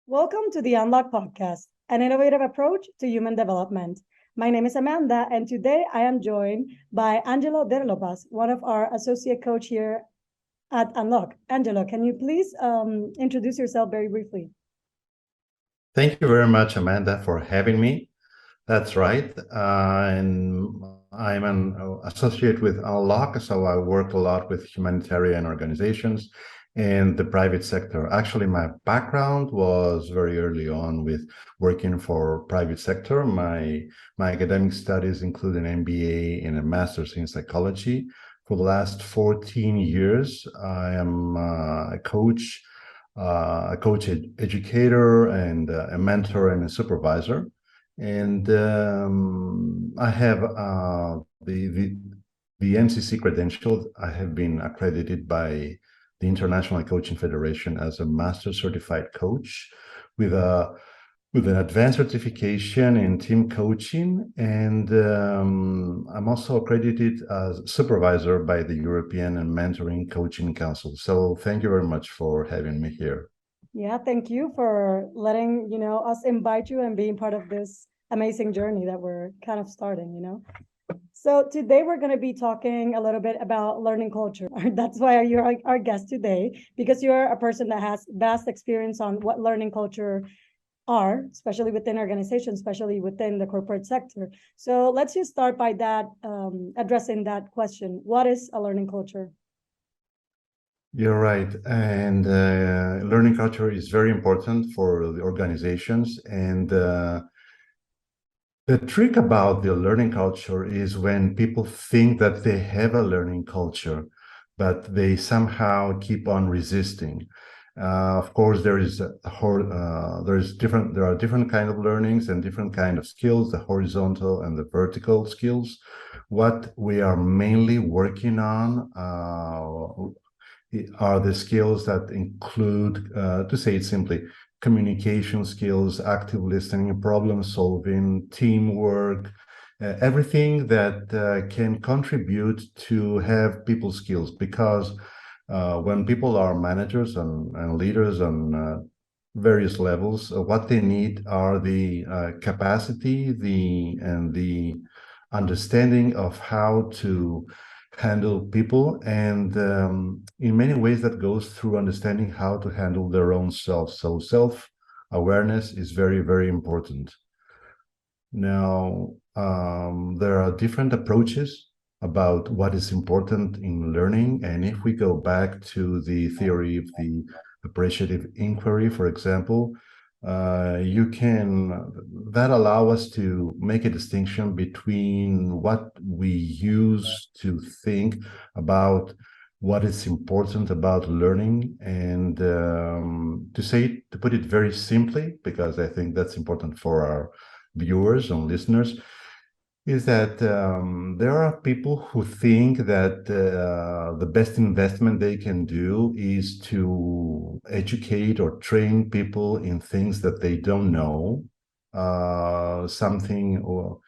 Welcome to the UNLOQ podcast, an innovative approach to human development. My name is Amanda, and today I am joined by Angelo Derlopas, one of our associate coach here at UNLOQ. Angelo, can you please introduce yourself very briefly? Thank you very much, Amanda, for having me. That's right. And I'm an associate with UNLOQ, so I work a lot with humanitarian organizations and the private sector. Actually, my background was very early on with working for private sector. My academic studies include an MBA and a master's in psychology. For the last 14 years, I am a coach educator and a mentor and a supervisor. And I have the MCC credential. I have been accredited by the International Coaching Federation as a master certified coach with an advanced certification in team coaching, and I'm also accredited as supervisor by the European and Mentoring Coaching Council. So thank you very much for having me here. Yeah, thank you for letting us invite you and being part of this amazing journey that we're kind of starting. So today we're going to be talking a little bit about learning culture. That's why you're our guest today, because you're a person that has vast experience on what learning culture are, especially within organizations, especially within the corporate sector. So let's just start by that, addressing that question. What is a learning culture? You're right. And learning culture is very important for the organizations. And the trick about the learning culture is when people think that they have a learning culture, but they somehow keep on resisting. Of course, there are different kind of learnings and different kind of skills, the horizontal and the vertical skills. What we are mainly working on are the skills that include, to say it simply, communication skills, active listening, problem solving, teamwork, everything that can contribute to have people skills. Because when people are managers and leaders on various levels, what they need are the capacity, the understanding of how to handle people, and in many ways that goes through understanding how to handle their own self. So self-awareness is very, very important. Now, there are different approaches about what is important in learning, and if we go back to the theory of the appreciative inquiry, for example, that allow us to make a distinction between what we use to think about what is important about learning, and to put it very simply, because I think that's important for our viewers and listeners, is that there are people who think that the best investment they can do is to educate or train people in things that they don't know, something, or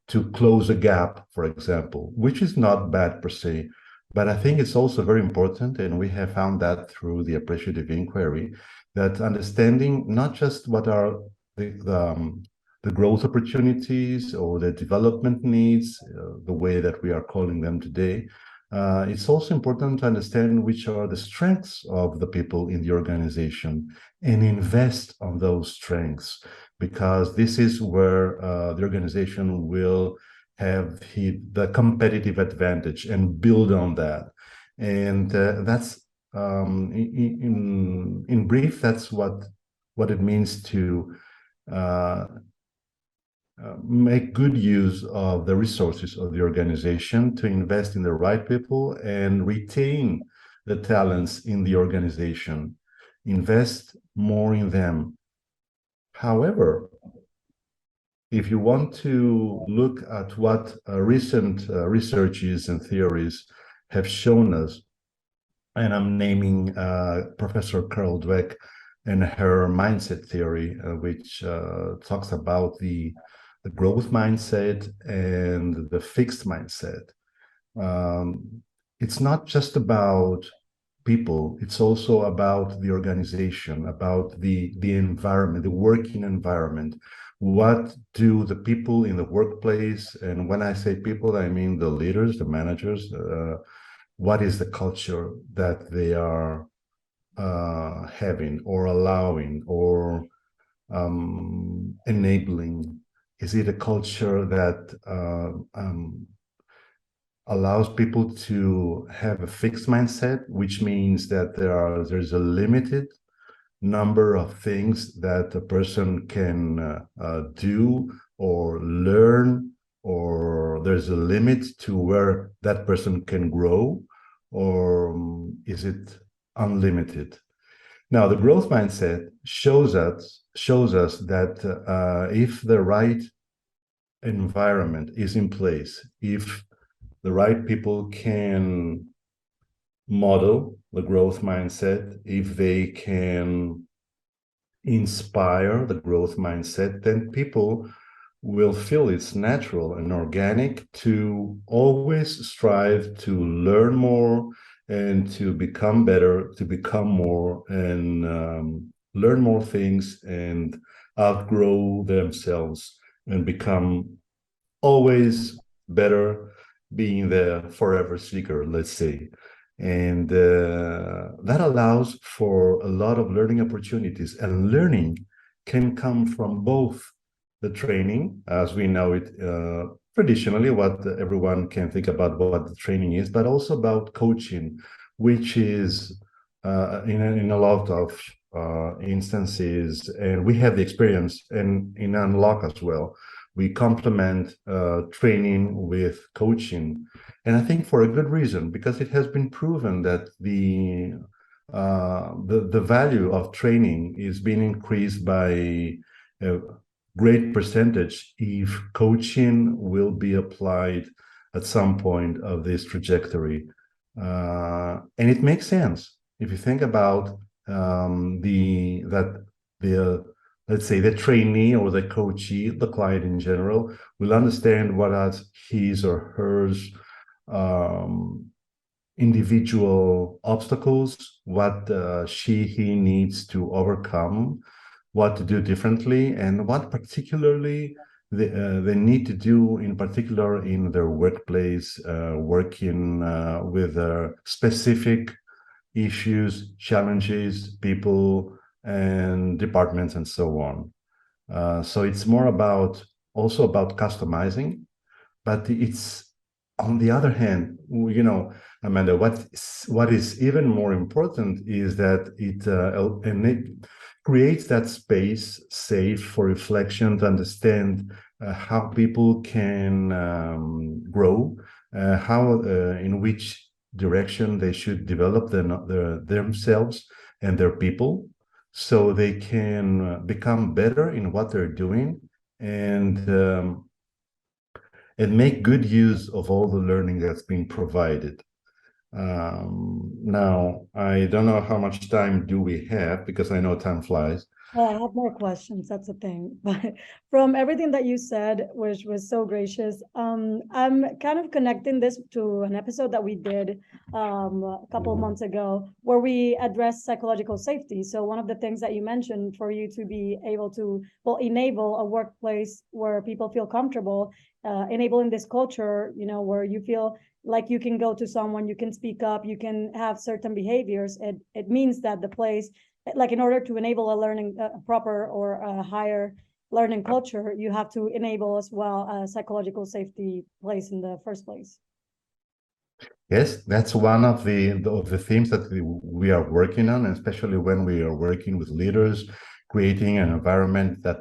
to close a gap, for example, which is not bad per se. But I think it's also very important, and we have found that through the appreciative inquiry, that understanding not just what are the growth opportunities or the development needs, the way that we are calling them today. It's also important to understand which are the strengths of the people in the organization and invest on those strengths, because this is where the organization will have the competitive advantage and build on that. And that's, in brief, that's what it means to make good use of the resources of the organization, to invest in the right people and retain the talents in the organization, invest more in them. However, if you want to look at what recent researches and theories have shown us, and I'm naming Professor Carol Dweck and her mindset theory, which talks about the growth mindset and the fixed mindset. It's not just about people. It's also about the organization, about the environment, the working environment. What do the people in the workplace, and when I say people, I mean the leaders, the managers, what is the culture that they are having or allowing or enabling? Is it a culture that allows people to have a fixed mindset, which means that there's a limited number of things that a person can do or learn, or there's a limit to where that person can grow, or is it unlimited? Now, the growth mindset shows us that if the right environment is in place, if the right people can model the growth mindset, if they can inspire the growth mindset, then people will feel it's natural and organic to always strive to learn more and to become better, to become more and learn more things and outgrow themselves and become always better, being the forever seeker, let's say. And that allows for a lot of learning opportunities. And learning can come from both the training, as we know it traditionally, what everyone can think about what the training is, but also about coaching, which is in a lot of instances, and we have the experience in UNLOQ as well. We complement training with coaching, and I think for a good reason, because it has been proven that the value of training is being increased by a great percentage if coaching will be applied at some point of this trajectory. And it makes sense if you think about let's say the trainee or the coachee, the client in general, will understand what are his or hers individual obstacles, what he needs to overcome, what to do differently, and what particularly they need to do in particular in their workplace, working with specific issues, challenges, people, and departments, and so on. So it's more also about customizing, but it's, on the other hand, Amanda, what is even more important is that it creates that space safe for reflection to understand how people can grow, how in which direction they should develop themselves and their people, so they can become better in what they're doing and make good use of all the learning that's been provided. Now, I don't know how much time do we have, because I know time flies. Well, I have more questions, that's the thing. But from everything that you said, which was so gracious, I'm kind of connecting this to an episode that we did a couple of months ago where we addressed psychological safety. So one of the things that you mentioned for you to be able to, well, enable a workplace where people feel comfortable, enabling this culture, where you feel like you can go to someone, you can speak up, you can have certain behaviors. It means that the place, like in order to enable a proper or a higher learning culture, you have to enable as well a psychological safety place in the first place. Yes, that's one of the themes that we are working on, especially when we are working with leaders, creating an environment that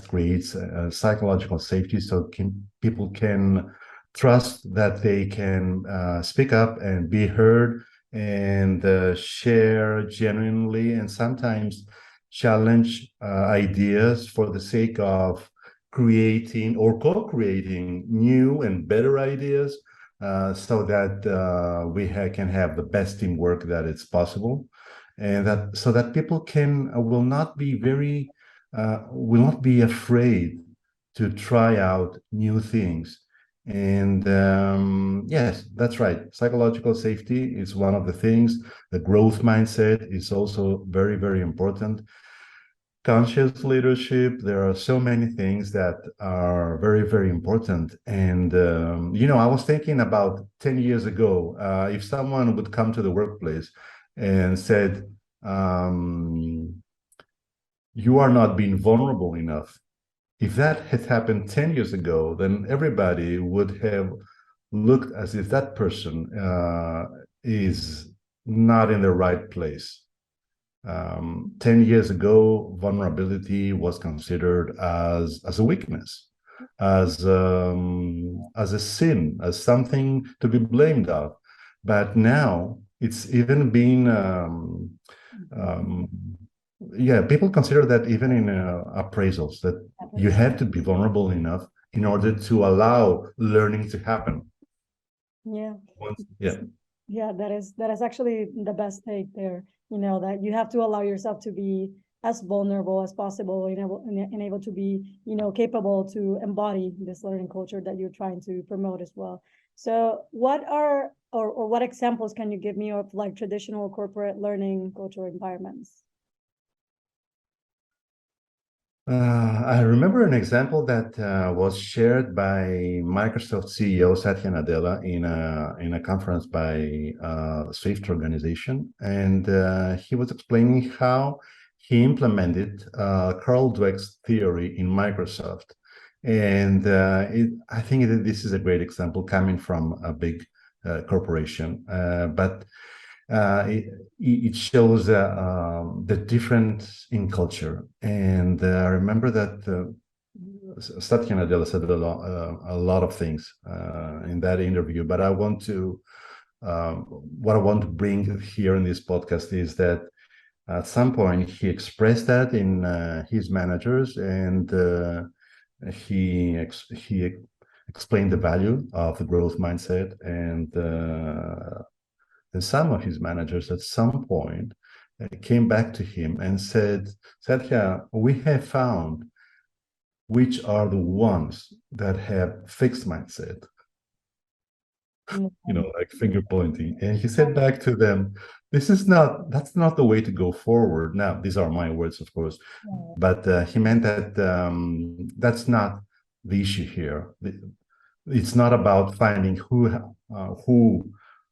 creates psychological safety, so people can trust that they can speak up and be heard and share genuinely, and sometimes challenge ideas for the sake of creating or co-creating new and better ideas, so that we can have the best teamwork that it's possible, and so that people will not be afraid to try out new things. And yes, that's right. Psychological safety is one of the things. The growth mindset is also very, very important. Conscious leadership, there are so many things that are very, very important. And, I was thinking about 10 years ago, if someone would come to the workplace and said, you are not being vulnerable enough. If that had happened 10 years ago, then everybody would have looked as if that person is not in the right place. 10 years ago, vulnerability was considered as a weakness, as a sin, as something to be blamed of. But now it's even been yeah, people consider that even in appraisals, that you have to be vulnerable enough in order to allow learning to happen. Yeah. Yeah. Yeah, that is actually the best take there. That you have to allow yourself to be as vulnerable as possible and able to be, capable to embody this learning culture that you're trying to promote as well. So what are or what examples can you give me of like traditional corporate learning culture environments? I remember an example that was shared by Microsoft CEO Satya Nadella in a conference by Swift organization, and he was explaining how he implemented Carl Dweck's theory in Microsoft, and I think that this is a great example coming from a big corporation, but it shows the difference in culture. And I remember that Satya Nadella said a lot of things in that interview, but what I want to bring here in this podcast is that at some point he expressed that in his managers, and he explained the value of the growth mindset, and some of his managers at some point came back to him and said, Satya, we have found which are the ones that have fixed mindset, like finger pointing. And he said back to them, that's not the way to go forward. Now, these are my words, of course, but he meant that that's not the issue here. It's not about finding who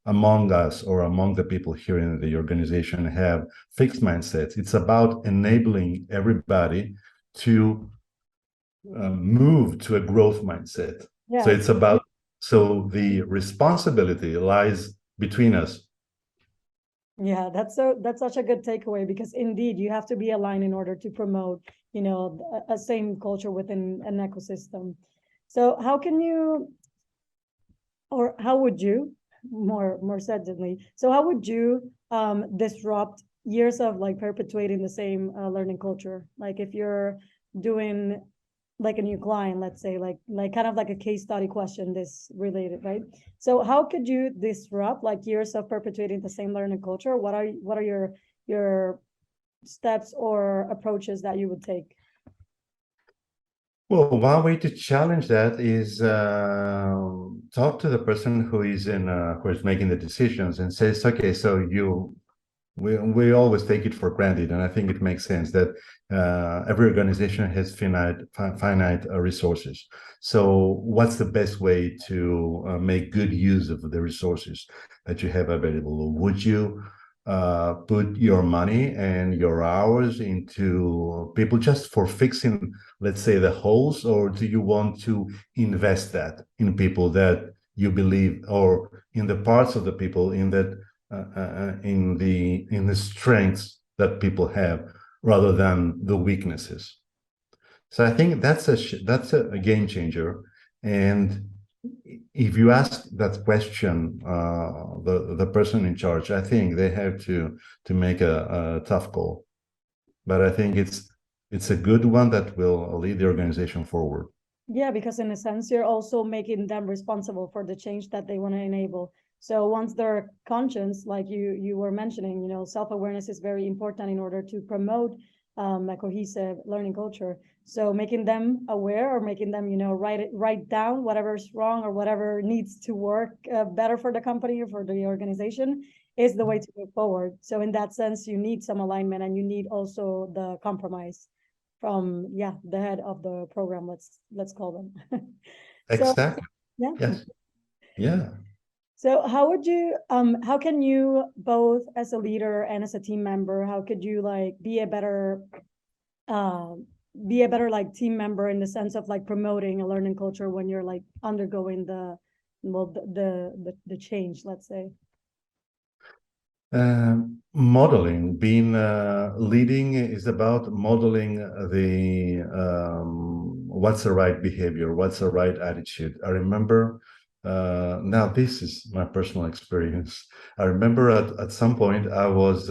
among us or among the people here in the organization have fixed mindsets. It's about enabling everybody to move to a growth mindset. Yes. So the responsibility lies between us. Yeah, that's such a good takeaway, because indeed you have to be aligned in order to promote, a same culture within an ecosystem. So how can you, or how would you, more certainly, so how would you disrupt years of like perpetuating the same learning culture? Like if you're doing like a new client, let's say, like kind of like a case study question, this related, right? So how could you disrupt like years of perpetuating the same learning culture? What are your steps or approaches that you would take? Well, one way to challenge that is talk to the person who is making the decisions and says, okay, so we always take it for granted, and I think it makes sense that every organization has finite resources. So what's the best way to make good use of the resources that you have available? Would you put your money and your hours into people just for fixing, let's say, the holes, or do you want to invest that in people that you believe, or in the parts of the people in that in the strengths that people have rather than the weaknesses? So I think that's a game changer. And if you ask that question, the person in charge, I think they have to make a tough call. But I think it's a good one that will lead the organization forward. Yeah, because in a sense, you're also making them responsible for the change that they want to enable. So once they're conscious, like you were mentioning, self-awareness is very important in order to promote a cohesive learning culture. So making them aware, or making them, write down whatever's wrong or whatever needs to work better for the company or for the organization is the way to move forward. So in that sense, you need some alignment, and you need also the compromise from, the head of the program, let's call them. So Exactly. yeah. Yes. Yeah. So how can you, both as a leader and as a team member, how could you like um be a better like team member in the sense of like promoting a learning culture when you're like undergoing the change, let's say? Modeling, being leading is about modeling the what's the right behavior, what's the right attitude. I remember, now this is my personal experience. I remember at some point I was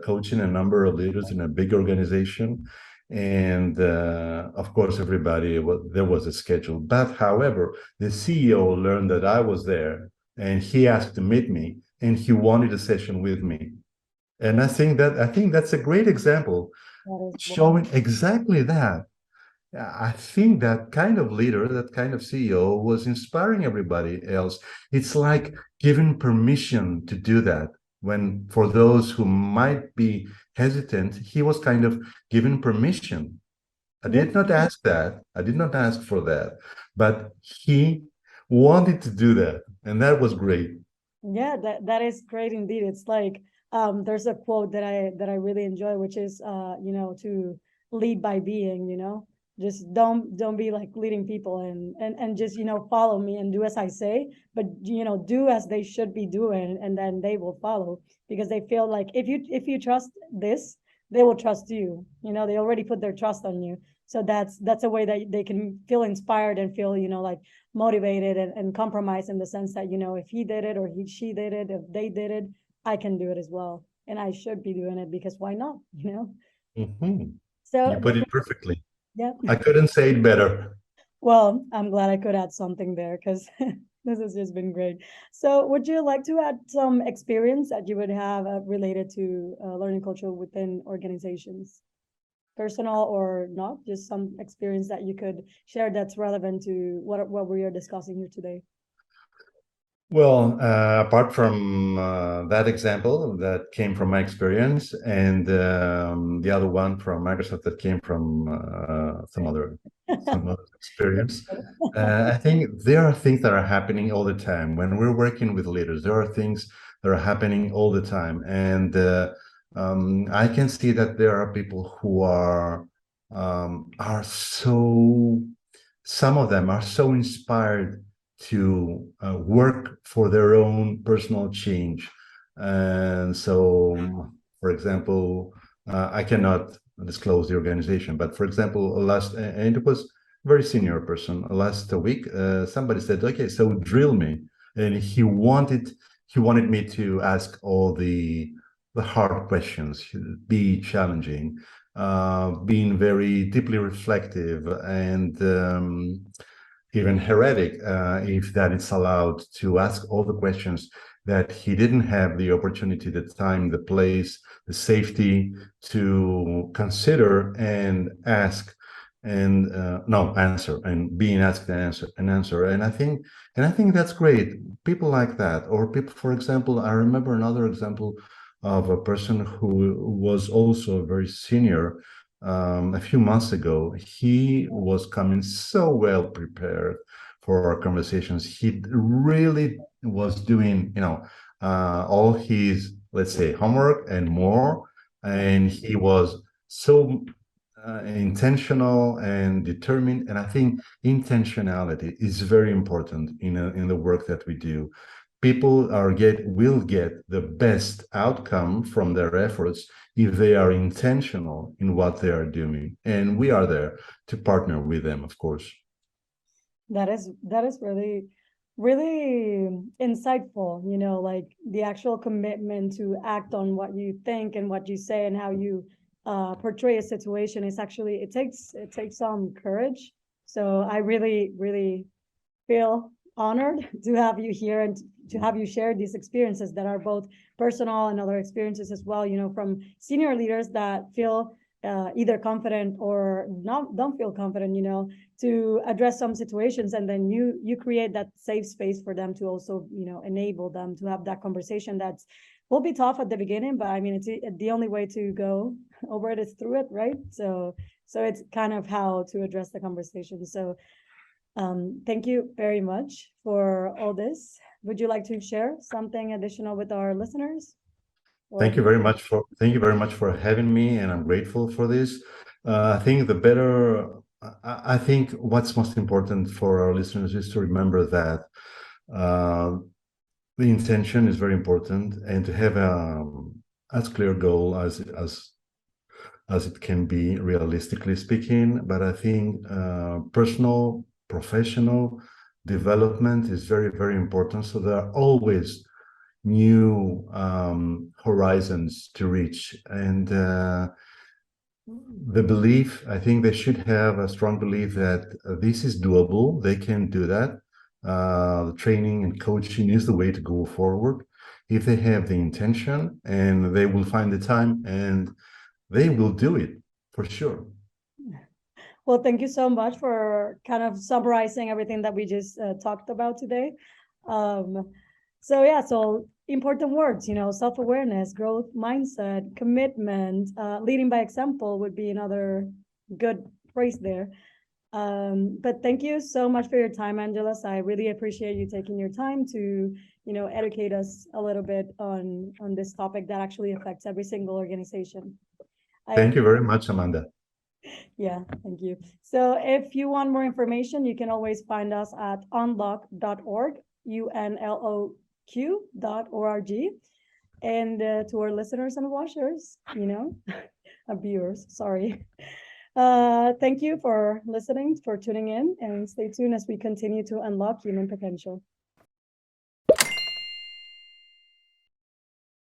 coaching a number of leaders in a big organization, and of course everybody there was a schedule. But however, the CEO learned that I was there, and he asked to meet me, and he wanted a session with me. And I think that's a great example That is showing exactly that. I think that kind of leader, that kind of CEO was inspiring everybody else. It's like giving permission to do that. When for those who might be hesitant, he was kind of given permission. I yeah. did not ask that. I did not ask for that, but he wanted to do that. And that was great. Yeah, that is great indeed. It's like there's a quote that I really enjoy, which is to lead by being, just don't be like leading people, and just follow me and do as I say, but do as they should be doing, and then they will follow, because they feel like if you trust this, they will trust you. They already put their trust on you. So that's a way that they can feel inspired and feel like motivated and compromise, in the sense that if he did it, or she did it, if they did it, I can do it as well, and I should be doing it, because why not? Mhm. You So put it perfectly. yeah. I couldn't say it better. Well, I'm glad I could add something there, because this has just been great. So would you like to add some experience that you would have related to learning culture within organizations, personal or not, just some experience that you could share that's relevant to what we are discussing here today? Well, apart from that example that came from my experience, and the other one from Microsoft that came from some other experience, I think there are things that are happening all the time. When we're working with leaders, there are things that are happening all the time, and I can see that there are people who are so. Some of them are so inspired to work for their own personal change. And so, for example, I cannot disclose the organization, but for example, and it was a very senior person, last week, somebody said, okay, so drill me. And he wanted me to ask all the hard questions, be challenging, being very deeply reflective, and even heretic, if that is allowed, to ask all the questions that he didn't have the opportunity, the time, the place, the safety to consider and ask, and no, answer, and being asked and answer. And I think that's great. People like that, or people, for example, I remember another example of a person who was also very senior. A few months ago, he was coming so well prepared for our conversations. He really was doing, all his, let's say, homework and more. And he was so intentional and determined. And I think intentionality is very important in the work that we do. People will get the best outcome from their efforts if they are intentional in what they are doing, and we are there to partner with them, of course. That is really, really insightful, like the actual commitment to act on what you think and what you say and how you portray a situation. Is actually, it takes some courage. So I really, really feel honored to have you here, and to have you share these experiences that are both personal and other experiences as well, from senior leaders that feel either confident or not, don't feel confident, to address some situations, and then you create that safe space for them to also, enable them to have that conversation that's will be tough at the beginning, but I mean, it's the only way to go over it is through it, right? So it's kind of how to address the conversation. So thank you very much for all this. Would you like to share something additional with our listeners? Thank you very much for having me, and I'm grateful for this. I think what's most important for our listeners is to remember that the intention is very important, and to have as clear goal as it can be, realistically speaking. But I think personal, professional development is very, very important. So there are always new horizons to reach, and the belief, I think they should have a strong belief that this is doable, they can do that. The training and coaching is the way to go forward if they have the intention, and they will find the time, and they will do it for sure. Well, thank you so much for kind of summarizing everything that we just talked about today. So important words, self-awareness, growth mindset, commitment, leading by example would be another good phrase there. But thank you so much for your time, Angelos. I really appreciate you taking your time to, educate us a little bit on this topic that actually affects every single organization. Thank you very much, Amanda. Yeah, thank you. So if you want more information, you can always find us at unloq.org, UNLOQ.org. And to our listeners and watchers, viewers, sorry. Thank you for listening, for tuning in, and stay tuned as we continue to unlock human potential.